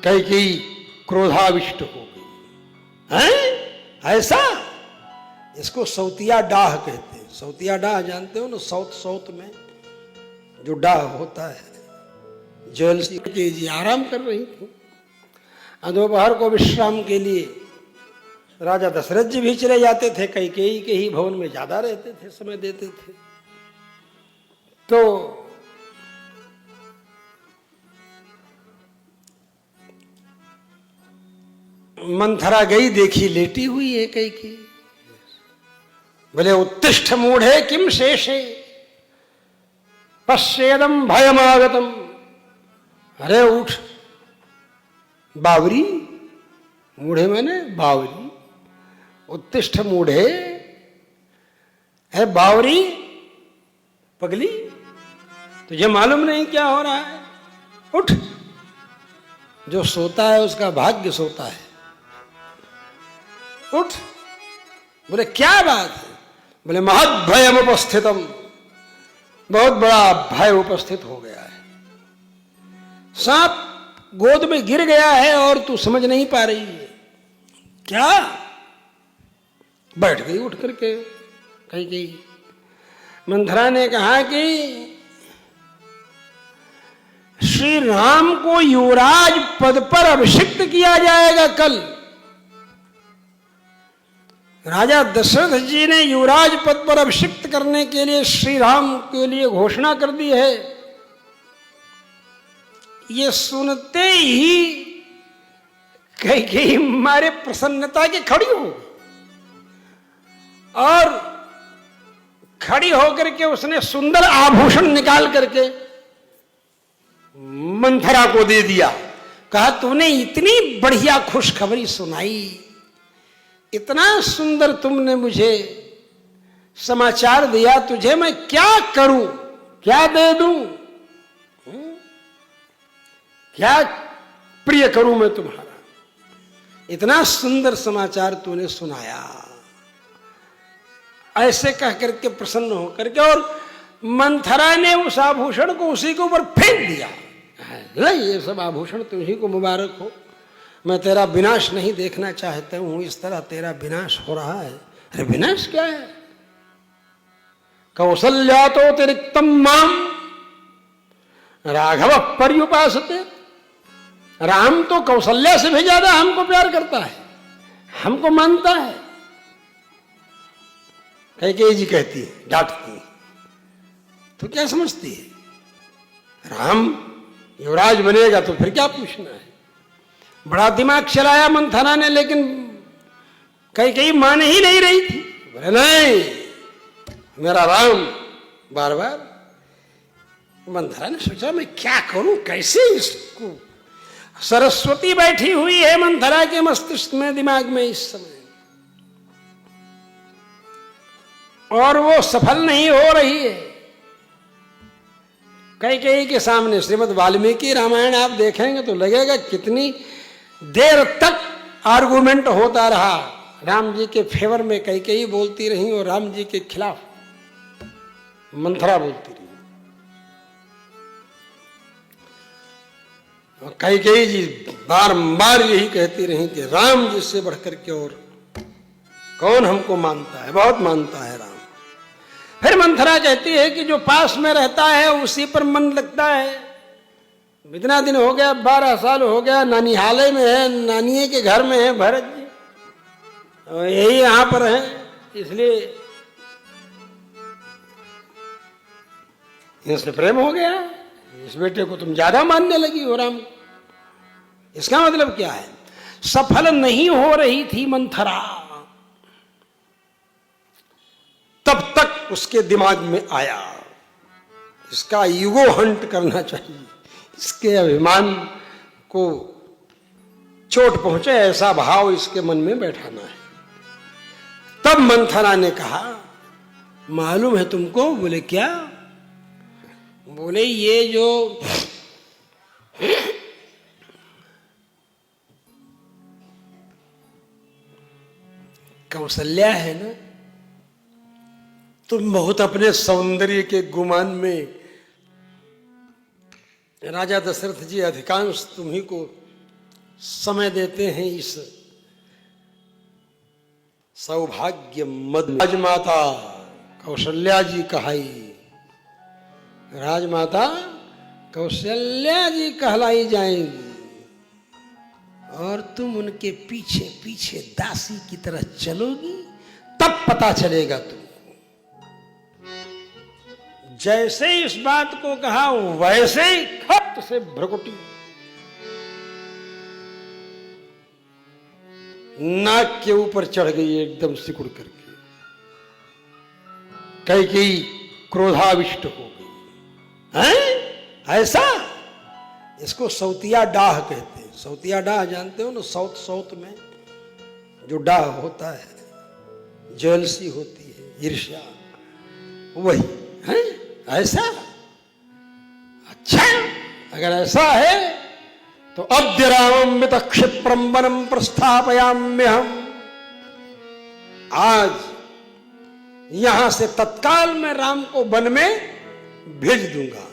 कैकेयी क्रोधाविष्ट हो गई। हैं ऐसा? इसको सौतिया डाह कहते हैं। सौतिया डाह जानते हो ना, साउथ में जो डाह होता है। ज्वेल्स जी आराम कर रही थी, दोपहर को विश्राम के लिए राजा दशरथ जी भी चले जाते थे, कैकेयी के ही भवन में ज्यादा रहते थे, समय देते थे। तो मंथरा गई, देखी लेटी हुई है कैकेयी। बोले उत्तिष्ठ मूढ़े किम शेषे पश्येदम भयमागतम। अरे उठ बावरी, मूढ़े मैंने बावरी, उत्तिष्ठ मूढ़े है बावरी, पगली, तुझे मालूम नहीं क्या हो रहा है? उठ, जो सोता है उसका भाग्य सोता है, उठ। बोले क्या बात है? बोले महद भयम उपस्थितम, बहुत बड़ा भय उपस्थित हो गया है, सांप गोद में गिर गया है और तू समझ नहीं पा रही है क्या? बैठ गई उठ करके कैकेयी। मंथरा ने कहा कि श्री राम को युवराज पद पर अभिषिक्त किया जाएगा कल। राजा दशरथ जी ने युवराज पद पर अभिषिक्त करने के लिए श्री राम के लिए घोषणा कर दी है। ये सुनते ही कैकेयी मारे प्रसन्नता की खड़ी हो गई और खड़ी होकर के उसने सुंदर आभूषण निकाल करके मंथरा को दे दिया। कहा तूने इतनी बढ़िया खुशखबरी सुनाई, इतना सुंदर तुमने मुझे समाचार दिया, तुझे मैं क्या करूं, क्या दे दूं, क्या प्रिय करूं मैं तुम्हारा? इतना सुंदर समाचार तूने सुनाया। ऐसे कह करके प्रसन्न होकर के और मंथरा ने उस आभूषण को उसी के ऊपर फेंक दिया। ले ये सब आभूषण तुझी को मुबारक हो, मैं तेरा विनाश नहीं देखना चाहता हूं, इस तरह तेरा विनाश हो रहा है। अरे विनाश क्या है? कौसल्या तो अतिरिक्तम माम राघव पर्युपासते। राम तो कौशल्या से भी ज्यादा हमको प्यार करता है, हमको मानता है। कैकेयी जी कहती है, डांटती है, तो क्या समझती है? राम युवराज बनेगा तो फिर क्या पूछना है? बड़ा दिमाग चलाया मंथरा ने, लेकिन कैकेयी मान ही नहीं रही थी। बोले नहीं, मेरा राम बार बार। मंथरा ने सोचा मैं क्या करूं, कैसे इसको। सरस्वती बैठी हुई है मंथरा के मस्तिष्क में, दिमाग में इस समय, और वो सफल नहीं हो रही है। कैकेयी के सामने श्रीमद् वाल्मीकि रामायण आप देखेंगे तो लगेगा कितनी देर तक आर्गुमेंट होता रहा। राम जी के फेवर में कैकेयी बोलती रही और राम जी के खिलाफ मंथरा बोलती रही। और कैकेयी जी बारंबार यही कहती रही कि राम जी से बढ़कर के और कौन हमको मानता है, बहुत मानता है राम। फिर मंथरा कहती है कि जो पास में रहता है उसी पर मन लगता है। इतना दिन हो गया, 12 साल हो गया, नानिहाले में है, नानिये के घर में है भरत जी, और यही यहां पर है, इसलिए इससे प्रेम हो गया। इस बेटे को तुम ज्यादा मानने लगी हो राम। इसका मतलब क्या है? सफल नहीं हो रही थी मंथरा, तब तक उसके दिमाग में आया इसका ईगो हंट करना चाहिए, इसके अभिमान को चोट पहुंचे ऐसा भाव इसके मन में बैठाना है। तब मंथरा ने कहा मालूम है तुमको? बोले क्या? बोले ये जो कौशल्या है ना, तुम बहुत अपने सौंदर्य के गुमान में, राजा दशरथ जी अधिकांश तुम्ही को समय देते हैं इस सौभाग्य मद में। राजमाता कौशल्या जी कहाई, राजमाता कौशल्या जी कहलाई जाएंगी और तुम उनके पीछे पीछे दासी की तरह चलोगी, तब पता चलेगा तुमको। जैसे इस बात को कहा वैसे ही खट से भ्रकुटी नाक के ऊपर चढ़ गई एकदम सिकुड़ करके। कैकेयी क्रोधाविष्ट हो गई। हैं ऐसा? इसको सौतिया डाह कहते हैं। सौतिया डाह जानते हो ना? साउथ साउथ में जो डाह होता है, जेलसी होती है, ईर्ष्या, वही है। ऐसा? अच्छा, अगर ऐसा है तो अद्य रामं मित क्षिप्रम वनम प्रस्थापयाम्यहम, आज यहां से तत्काल मैं राम को वन में भेज दूंगा।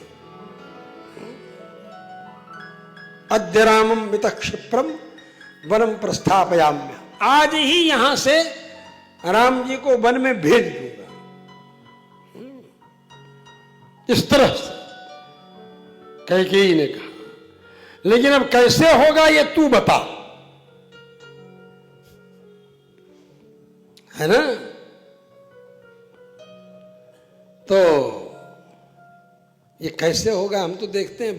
अद्य रामं मित क्षिप्रम वनम प्रस्थापयाम्य, आज ही यहां से राम जी को वन में भेज दूंगा। इस तरह से कैकेयी ने कहा। लेकिन अब कैसे होगा ये तू बता, है ना? तो ये कैसे होगा हम तो देखते हैं